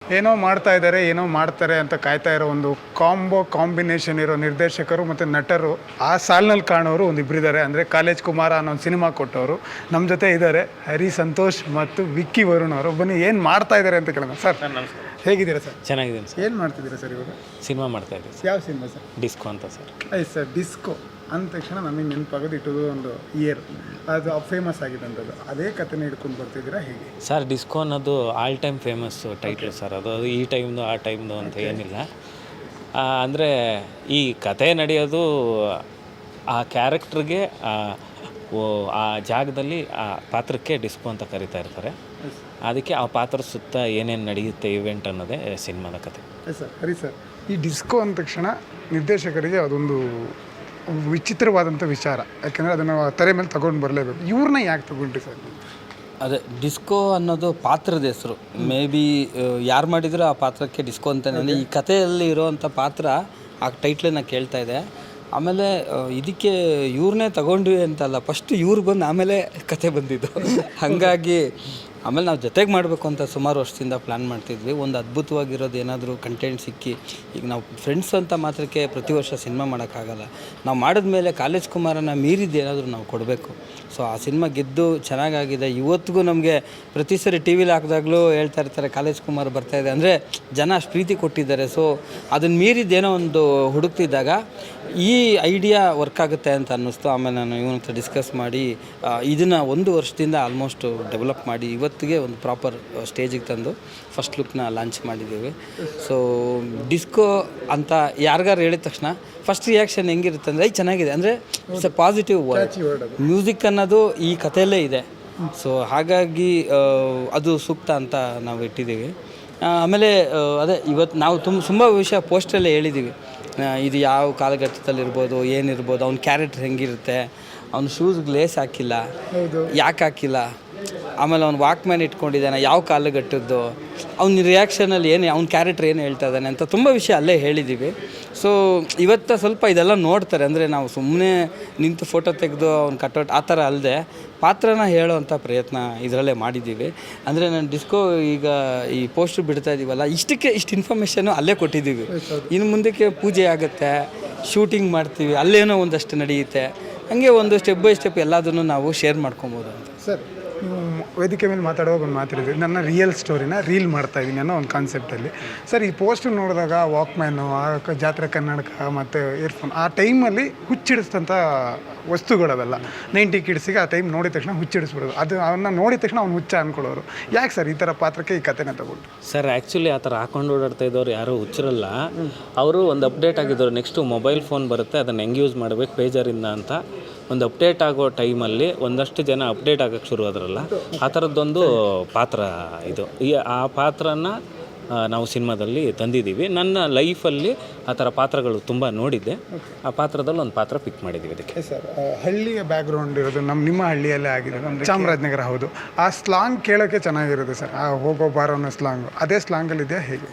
ಏನೋ ಮಾಡ್ತಾ ಇದ್ದಾರೆ, ಏನೋ ಮಾಡ್ತಾರೆ ಅಂತ ಕಾಯ್ತಾ ಇರೋ ಒಂದು ಕಾಂಬಿನೇಷನ್ ಇರೋ ನಿರ್ದೇಶಕರು ಮತ್ತು ನಟರು ಆ ಸಾಲಿನಲ್ಲಿ ಕಾಣೋರು ಒಂದು ಇಬ್ಬರಿದ್ದಾರೆ. ಅಂದರೆ ಕಾಲೇಜ್ ಕುಮಾರ ಅನ್ನೋ ಒಂದು ಸಿನಿಮಾ ಕೊಟ್ಟವರು ನಮ್ಮ ಜೊತೆ ಇದ್ದಾರೆ. ಹರಿ ಸಂತೋಷ್ ಮತ್ತು ವಿಕ್ಕಿ ವರುಣ್ ಅವರು. ಬನ್ನಿ ಏನು ಮಾಡ್ತಾ ಇದ್ದಾರೆ ಅಂತ ಕೇಳೋಣ. ಸರ್ ನಮಸ್ಕಾರ. ಹೇಗಿದ್ದೀರಾ ಸರ್? ಚೆನ್ನಾಗಿದ್ದೀನಿ ಸರ್. ಏನು ಮಾಡ್ತಿದ್ದೀರಾ ಸರ್ ಇವಾಗ? ಸಿನಿಮಾ ಮಾಡ್ತಾ ಇದ್ದೀವಿ ಸರ್. ಯಾವ ಸಿನಿಮಾ ಸರ್? ಡಿಸ್ಕೋ ಅಂತ ಸರ್. ಆಯ್ತು ಸರ್. ಡಿಸ್ಕೋ ಅಂದ ತಕ್ಷಣ ನಮಗೆ ನೆನಪಾಗೋದು ಇಟ್ಟದು ಒಂದು ಇಯರ್, ಅದು ಫೇಮಸ್ ಆಗಿದ್ದಂಥದ್ದು. ಅದೇ ಕಥೆನ ಹಿಡ್ಕೊಂಡು ಬರ್ತಿದ್ದೀರಾ ಹೇಗೆ ಸರ್? ಡಿಸ್ಕೋ ಅನ್ನೋದು all time famous title sir. ಅದು ಈ ಟೈಮ್ದು ಆ ಟೈಮ್ದು ಅಂತ ಏನಿಲ್ಲ. ಅಂದರೆ ಈ ಕತೆ ನಡೆಯೋದು ಆ ಕ್ಯಾರೆಕ್ಟ್ರಿಗೆ ಆ ಜಾಗದಲ್ಲಿ ಆ ಪಾತ್ರಕ್ಕೆ ಡಿಸ್ಕೋ ಅಂತ ಕರಿತಾ ಇರ್ತಾರೆ. ಅದಕ್ಕೆ ಆ ಪಾತ್ರ ಸುತ್ತ ಏನೇನು ನಡೆಯುತ್ತೆ ಇವೆಂಟ್ ಅನ್ನೋದೇ ಸಿನಿಮಾದ ಕತೆ. ಸರ್ ಹರಿ ಸರ್, ಈ ಡಿಸ್ಕೋ ಅಂದ ತಕ್ಷಣ ನಿರ್ದೇಶಕರಿಗೆ ಅದೊಂದು ವಿಚಿತ್ರವಾದಂಥ ವಿಚಾರ. ಯಾಕೆಂದರೆ ಅದನ್ನು ತೆರೆ ಮೇಲೆ ತಗೊಂಡು ಬರಲೇಬೇಕು. ಇವ್ರನ್ನ ಯಾಕೆ ತಗೊಂಡ್ರಿ ಸರ್? ಅದೇ ಡಿಸ್ಕೋ ಅನ್ನೋದು ಪಾತ್ರದ ಹೆಸರು. ಮೇ ಬಿ ಯಾರು ಮಾಡಿದರೂ ಆ ಪಾತ್ರಕ್ಕೆ ಡಿಸ್ಕೋ ಅಂತಲೇ. ಈ ಕಥೆಯಲ್ಲಿ ಇರೋವಂಥ ಪಾತ್ರ ಆ ಟೈಟ್ಲನ್ನು ಕೇಳ್ತಾ ಇದೆ. ಆಮೇಲೆ ಇದಕ್ಕೆ ಇವ್ರನ್ನೇ ತಗೊಂಡ್ವಿ ಅಂತಲ್ಲ, ಫಸ್ಟ್ ಇವ್ರು ಬಂದು ಆಮೇಲೆ ಕತೆ ಬಂದಿದ್ದು. ಹಾಗಾಗಿ ಆಮೇಲೆ ನಾವು ಜೊತೆಗೆ ಮಾಡಬೇಕು ಅಂತ ಸುಮಾರು ವರ್ಷದಿಂದ ಪ್ಲ್ಯಾನ್ ಮಾಡ್ತಿದ್ವಿ. ಒಂದು ಅದ್ಭುತವಾಗಿರೋದು ಏನಾದರೂ ಕಂಟೆಂಟ್ ಸಿಕ್ಕಿ, ಈಗ ನಾವು ಫ್ರೆಂಡ್ಸ್ ಅಂತ ಮಾತ್ರಕ್ಕೆ ಪ್ರತಿ ವರ್ಷ ಸಿನಿಮಾ ಮಾಡೋಕ್ಕಾಗಲ್ಲ. ನಾವು ಮಾಡಿದ್ಮೇಲೆ ಕಾಲೇಜ್ ಕುಮಾರನ ಮೀರಿದ್ದು ಏನಾದರೂ ನಾವು ಕೊಡಬೇಕು. ಸೊ ಆ ಸಿನಿಮಾ ಗೆದ್ದು ಚೆನ್ನಾಗಾಗಿದೆ. ಇವತ್ತಿಗೂ ನಮಗೆ ಪ್ರತಿ ಸರಿ ಟಿ ವಿಲಿ ಹಾಕಿದಾಗಲೂ ಹೇಳ್ತಾ ಇರ್ತಾರೆ ಕಾಲೇಜ್ ಕುಮಾರ್ ಬರ್ತಾಯಿದೆ. ಅಂದರೆ ಜನ ಅಷ್ಟು ಪ್ರೀತಿ ಕೊಟ್ಟಿದ್ದಾರೆ. ಸೊ ಅದನ್ನು ಮೀರಿದ್ದೇನೋ ಒಂದು ಹುಡುಕ್ತಿದ್ದಾಗ ಈ ಐಡಿಯಾ ವರ್ಕ್ ಆಗುತ್ತೆ ಅಂತ ಅನ್ನಿಸ್ತು. ಆಮೇಲೆ ನಾನು ಇವನ ಹತ್ರ ಡಿಸ್ಕಸ್ ಮಾಡಿ ಇದನ್ನು 1 ವರ್ಷದಿಂದ ಆಲ್ಮೋಸ್ಟ್ ಡೆವಲಪ್ ಮಾಡಿ ಇವತ್ತಿಗೆ ಒಂದು ಪ್ರಾಪರ್ ಸ್ಟೇಜಿಗೆ ತಂದು ಫಸ್ಟ್ ಲುಕ್ನ ಲಾಂಚ್ ಮಾಡಿದ್ದೀವಿ. ಸೊ ಡಿಸ್ಕೋ ಅಂತ ಯಾರಿಗಾರು ಹೇಳಿದ ತಕ್ಷಣ ಫಸ್ಟ್ ರಿಯಾಕ್ಷನ್ ಹೆಂಗಿರುತ್ತೆ ಅಂದರೆ ಚೆನ್ನಾಗಿದೆ, ಅಂದರೆ it's A positive word. Music ಅನ್ನೋದು ಈ ಕಥೆಯಲ್ಲೇ ಇದೆ. ಸೊ ಹಾಗಾಗಿ ಅದು ಸೂಕ್ತ ಅಂತ ನಾವು ಇಟ್ಟಿದ್ದೀವಿ. ಆಮೇಲೆ ಅದೇ ಇವತ್ತು ನಾವು ತುಂಬ ವಿಷಯ ಪೋಸ್ಟಲ್ಲೇ ಹೇಳಿದ್ದೀವಿ. ಇದು ಯಾವ ಕಾಲಘಟ್ಟದಲ್ಲಿರ್ಬೋದು, ಏನಿರ್ಬೋದು, ಅವ್ನ ಕ್ಯಾರೆಕ್ಟರ್ ಹೆಂಗಿರುತ್ತೆ, ಅವ್ನ ಶೂಸ್ಗೆ ಲೇಸ್ ಹಾಕಿಲ್ಲ, ಯಾಕೆ ಹಾಕಿಲ್ಲ, ಆಮೇಲೆ ಅವ್ನು ವಾಕ್ಮ್ಯಾನ್ ಇಟ್ಕೊಂಡಿದ್ದಾನೆ, ಯಾವ ಕಾಲಘಟ್ಟದ್ದು, ಅವ್ನ ರಿಯಾಕ್ಷನಲ್ಲಿ ಏನು, ಅವ್ನ ಕ್ಯಾರೆಕ್ಟರ್ ಏನು ಹೇಳ್ತಾ ಇದ್ದಾನೆ ಅಂತ ತುಂಬ ವಿಷಯ ಅಲ್ಲೇ ಹೇಳಿದ್ದೀವಿ. ಸೊ ಇವತ್ತು ಸ್ವಲ್ಪ ಇದೆಲ್ಲ ನೋಡ್ತಾರೆ. ಅಂದರೆ ನಾವು ಸುಮ್ಮನೆ ನಿಂತು ಫೋಟೋ ತೆಗೆದು ಅವ್ನು ಕಟ್ಔಟ್ ಆ ಥರ ಅಲ್ಲದೆ ಪಾತ್ರನ ಹೇಳೋವಂಥ ಪ್ರಯತ್ನ ಇದರಲ್ಲೇ ಮಾಡಿದ್ದೀವಿ. ಅಂದರೆ ನಾನು ಡಿಸ್ಕೋ ಈಗ ಈ ಪೋಸ್ಟರ್ ಬಿಡ್ತಾ ಇದ್ದೀವಲ್ಲ, ಇಷ್ಟಕ್ಕೆ ಇಷ್ಟು ಇನ್ಫಾರ್ಮೇಷನ್ನು ಅಲ್ಲೇ ಕೊಟ್ಟಿದ್ದೀವಿ. ಇನ್ನು ಮುಂದಕ್ಕೆ ಪೂಜೆ ಆಗುತ್ತೆ, ಶೂಟಿಂಗ್ ಮಾಡ್ತೀವಿ, ಅಲ್ಲೇನೋ ಒಂದಷ್ಟು ನಡೆಯುತ್ತೆ. ಹಾಗೆ ಒಂದು ಸ್ಟೆಪ್ ಬೈ ಸ್ಟೆಪ್ ಎಲ್ಲದನ್ನು ನಾವು ಶೇರ್ ಮಾಡ್ಕೊಬೋದು ಅಂತ. ಸರ್, ನೀವು ವೇದಿಕೆ ಮೇಲೆ ಮಾತಾಡುವಾಗ ಒಂದು ಮಾತಾಡಿದ್ರಿ, ನನ್ನ ರಿಯಲ್ ಸ್ಟೋರಿನ ರೀಲ್ ಮಾಡ್ತಾ ಇದ್ದೀನಿ ಅನ್ನೋ ಒಂದು ಕಾನ್ಸೆಪ್ಟಲ್ಲಿ. ಸರ್, ಈ ಪೋಸ್ಟರ್ ನೋಡಿದಾಗ ವಾಕ್ಮ್ಯಾನು, ಆ ಜಾತ್ರೆ ಕನ್ನಡಕ ಮತ್ತು ಇಯರ್ಫೋನ್ ಆ ಟೈಮಲ್ಲಿ ಹುಚ್ಚಿಡಿಸಿದಂಥ ವಸ್ತುಗಳವೆಲ್ಲ 90 ಕಿಡ್ಸಿಗೆ ಆ ಟೈಮ್ ನೋಡಿದ ತಕ್ಷಣ ಹುಚ್ಚಿಡಿಸ್ಬಿಡೋದು. ಅದು ಅವನ್ನ ನೋಡಿದ ತಕ್ಷಣ ಅವ್ನು ಹುಚ್ಚ ಅಂದ್ಕೊಳ್ಳೋರು. ಯಾಕೆ ಸರ್ ಈ ಥರ ಪಾತ್ರಕ್ಕೆ ಈ ಕಥೆನ ತಗೊಂಡು? ಸರ್ ಆ್ಯಕ್ಚುಲಿ ಆ ಥರ ಹಾಕೊಂಡು ಓಡಾಡ್ತಾ ಇದ್ದವ್ರು ಯಾರೂ ಹುಚ್ಚಿರಲ್ಲ. ಅವರು ಒಂದು ಅಪ್ಡೇಟ್ ಆಗಿದ್ದವರು, ನೆಕ್ಸ್ಟು ಮೊಬೈಲ್ ಫೋನ್ ಬರುತ್ತೆ, ಅದನ್ನು ಹೆಂಗೆ ಯೂಸ್ ಮಾಡಬೇಕು ಪೇಜರಿಂದ ಅಂತ ಒಂದು ಅಪ್ಡೇಟ್ ಆಗೋ ಟೈಮಲ್ಲಿ ಒಂದಷ್ಟು ಜನ ಅಪ್ಡೇಟ್ ಆಗೋಕ್ಕೆ ಶುರು ಆದ್ರಲ್ಲ, ಆ ಥರದ್ದೊಂದು ಪಾತ್ರ ಇದು. ಆ ಪಾತ್ರನ ನಾವು ಸಿನಿಮಾದಲ್ಲಿ ತಂದಿದ್ದೀವಿ. ನನ್ನ ಲೈಫಲ್ಲಿ ಆ ಥರ ಪಾತ್ರಗಳು ತುಂಬ ನೋಡಿದ್ದೆ. ಆ ಪಾತ್ರದಲ್ಲಿ ಒಂದು ಪಾತ್ರ ಪಿಕ್ ಮಾಡಿದ್ದೀವಿ ಅದಕ್ಕೆ. ಸರ್, ಹಳ್ಳಿಯ ಬ್ಯಾಕ್ಗ್ರೌಂಡ್ ಇರೋದು ನಿಮ್ಮ ಹಳ್ಳಿಯಲ್ಲೇ ಆಗಿದೆ, ಚಾಮರಾಜನಗರ. ಹೌದು, ಆ ಸ್ಲಾಂಗ್ ಕೇಳೋಕ್ಕೆ ಚೆನ್ನಾಗಿರುತ್ತೆ ಸರ್. ಆ ಹೋಗೋ ಬಾರೋ ಅನ್ನೋ ಸ್ಲಾಂಗು ಅದೇ ಸ್ಲಾಂಗಲ್ಲಿದೆಯಾ ಹೇಗೆ?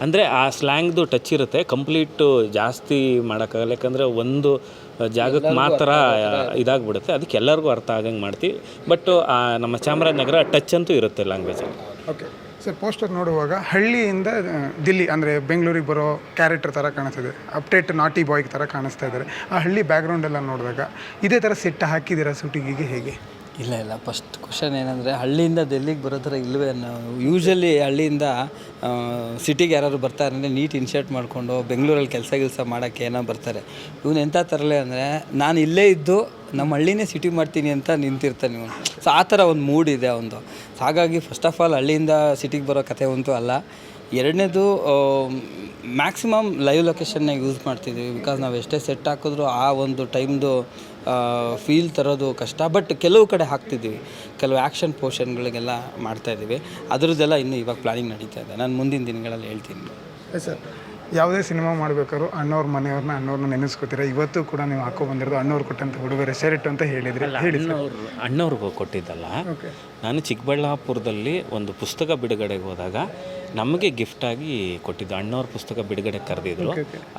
ಅಂದರೆ ಆ ಸ್ಲ್ಯಾಂಗ್ದು ಟಚ್ ಇರುತ್ತೆ. ಕಂಪ್ಲೀಟು ಜಾಸ್ತಿ ಮಾಡೋಕ್ಕಾಗಲ್ಲ, ಯಾಕಂದರೆ ಒಂದು ಜಾಗಕ್ಕೆ ಮಾತ್ರ ಇದಾಗ್ಬಿಡುತ್ತೆ. ಅದಕ್ಕೆ ಎಲ್ಲರಿಗೂ ಅರ್ಥ ಆಗಂಗೆ ಮಾಡ್ತೀವಿ. ಬಟ್ ನಮ್ಮ ಚಾಮರಾಜನಗರ ಟಚ್ ಅಂತೂ ಇರುತ್ತೆ ಲ್ಯಾಂಗ್ವೇಜಲ್ಲಿ. ಓಕೆ ಸರ್, ಪೋಸ್ಟರ್ ನೋಡುವಾಗ ಹಳ್ಳಿಯಿಂದ ದಿಲ್ಲಿ ಅಂದರೆ ಬೆಂಗಳೂರಿಗೆ ಬರೋ ಕ್ಯಾರೆಕ್ಟರ್ ಥರ ಕಾಣಿಸ್ತಿದೆ. ಅಪ್ಡೇಟ್ ನಾಟಿ ಬಾಯ್ ಥರ ಕಾಣಿಸ್ತಾ ಇದ್ದಾರೆ. ಆ ಹಳ್ಳಿ ಬ್ಯಾಕ್ಗ್ರೌಂಡೆಲ್ಲ ನೋಡಿದಾಗ ಇದೇ ಥರ ಸೆಟ್ ಹಾಕಿದ್ದೀರಾ ಶೂಟಿಂಗಿಗೆ ಹೇಗೆ? ಇಲ್ಲ, ಫಸ್ಟ್ ಕ್ವಶನ್ ಏನಂದರೆ ಹಳ್ಳಿಯಿಂದ ಡೆಲ್ಲಿಗೆ ಬರೋ ಥರ ಇಲ್ಲವೇ. ನಾವು ಯೂಶ್ವಲಿ ಹಳ್ಳಿಯಿಂದ ಸಿಟಿಗೆ ಯಾರಾದ್ರು ಬರ್ತಾರೆ ಅಂದರೆ ನೀಟ್ ಇನ್ಶರ್ಟ್ ಮಾಡಿಕೊಂಡು ಬೆಂಗಳೂರಲ್ಲಿ ಕೆಲಸ ಮಾಡೋಕ್ಕೆ ಏನೋ ಬರ್ತಾರೆ. ಇವನು ಎಂಥ ತರಲೆ ಅಂದರೆ ನಾನು ಇಲ್ಲೇ ಇದ್ದು ನಮ್ಮ ಹಳ್ಳಿನೇ ಸಿಟಿ ಮಾಡ್ತೀನಿ ಅಂತ ನಿಂತಿರ್ತಾನೆ ಇವನು. ಸೊ ಆ ಥರ ಒಂದು ಮೂಡ್ ಇದೆ ಅವನದು. ಹಾಗಾಗಿ ಫಸ್ಟ್ ಆಫ್ ಆಲ್ ಹಳ್ಳಿಯಿಂದ ಸಿಟಿಗೆ ಬರೋ ಕಥೆ ಅಂತೂ ಅಲ್ಲ. ಎರಡನೇದು, ಮ್ಯಾಕ್ಸಿಮಮ್ ಲೈವ್ ಲೊಕೇಶನ್ನ ಯೂಸ್ ಮಾಡ್ತಿದ್ದೀವಿ. ಬಿಕಾಸ್ ನಾವು ಎಷ್ಟೇ ಸೆಟ್ ಹಾಕಿದ್ರೂ ಆ ಒಂದು ಟೈಮ್ದು ಫೀಲ್ ತರೋದು ಕಷ್ಟ. ಬಟ್ ಕೆಲವು ಕಡೆ ಹಾಕ್ತಿದ್ದೀವಿ, ಕೆಲವು ಆ್ಯಕ್ಷನ್ ಪೋರ್ಷನ್ಗಳಿಗೆಲ್ಲ ಮಾಡ್ತಾಯಿದ್ದೀವಿ. ಅದರದ್ದೆಲ್ಲ ಇನ್ನೂ ಇವಾಗ ಪ್ಲಾನಿಂಗ್ ನಡೀತಾ ಇದೆ. ನಾನು ಮುಂದಿನ ದಿನಗಳಲ್ಲಿ ಹೇಳ್ತೀನಿ. ಸರ್, ಯಾವುದೇ ಸಿನಿಮಾ ಮಾಡಬೇಕಾದ್ರೂ ಅಣ್ಣವ್ರನ್ನ ನೆನೆಸ್ಕೋತೀರಾ? ಇವತ್ತು ಕೂಡ ನೀವು ಬಂದಿರೋದು ಅಣ್ಣವ್ರು ಕೊಟ್ಟಂಥ ಉಡುಗೊರೆ ಶರ್ಟ್ ಅಂತ ಹೇಳಿದ್ರಿ. ಅಣ್ಣವ್ರಿಗೂ ಕೊಟ್ಟಿದ್ದಲ್ಲ. ನಾನು ಚಿಕ್ಕಬಳ್ಳಾಪುರದಲ್ಲಿ ಒಂದು ಪುಸ್ತಕ ಬಿಡುಗಡೆಗೆ ಹೋದಾಗ ನಮಗೆ ಗಿಫ್ಟಾಗಿ ಕೊಟ್ಟಿದ್ದು. ಅಣ್ಣವ್ರ ಪುಸ್ತಕ ಬಿಡುಗಡೆ ಕರೆದಿದ್ರು.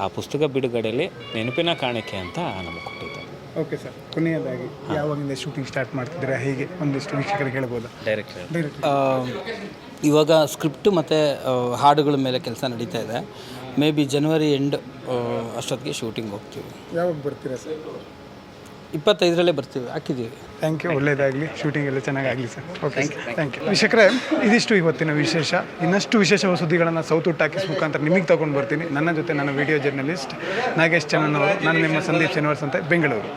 ಆ ಪುಸ್ತಕ ಬಿಡುಗಡೆಯಲ್ಲಿ ನೆನಪಿನ ಕಾಣಿಕೆ ಅಂತ ನಮಗೆ ಕೊಟ್ಟಿದ್ದು. ಓಕೆ ಸರ್, ಕೊನೆಯದಾಗಿ ಯಾವಾಗಿಂದ ಶೂಟಿಂಗ್ ಸ್ಟಾರ್ಟ್ ಮಾಡ್ತಿದ್ದೀರಾ, ಹೇಗೆ ಒಂದಿಷ್ಟು ವೀಕ್ಷಕರಿಗೆ ಹೇಳ್ಬೋದಾ? ಡೈರೆಕ್ಟ್ ಇವಾಗ ಸ್ಕ್ರಿಪ್ಟ್ ಮತ್ತು ಹಾಡುಗಳ ಮೇಲೆ ಕೆಲಸ ನಡೀತಾ ಇದೆ. ಮೇ ಬಿ ಜನವರಿ ಎಂಡ್ ಅಷ್ಟೊತ್ತಿಗೆ ಶೂಟಿಂಗ್ ಹೋಗ್ತೀವಿ. ಯಾವಾಗ ಬರ್ತೀರಾ ಸರ್? 25ರಲ್ಲೇ ಬರ್ತೀವಿ, ಹಾಕಿದ್ದೀವಿ. ಥ್ಯಾಂಕ್ ಯು, ಒಳ್ಳೆಯದಾಗಲಿ, ಶೂಟಿಂಗ್ ಎಲ್ಲ ಚೆನ್ನಾಗಾಗಲಿ ಸರ್. Okay, thank you. ವೀಕ್ಷಕರೇ, ಇದಿಷ್ಟು ಇವತ್ತಿನ ವಿಶೇಷ. ಇನ್ನಷ್ಟು ವಿಶೇಷ ಸುದ್ದಿಗಳನ್ನು ಸೌತ್ ಟಾಕೀಸ್ ಮುಖಾಂತರ ನಿಮಗೆ ತೊಗೊಂಡು ಬರ್ತೀನಿ. ನನ್ನ ಜೊತೆ ನನ್ನ ವಿಡಿಯೋ ಜರ್ನಲಿಸ್ಟ್ ನಾಗೇಶ್ ಚನ್ನನ್ ಅವರು, ನಾನು ನಿಮ್ಮ ಸಂದೀಪ್ ಶನಿವಾರ್ಸ್ ಅಂತ, ಬೆಂಗಳೂರು.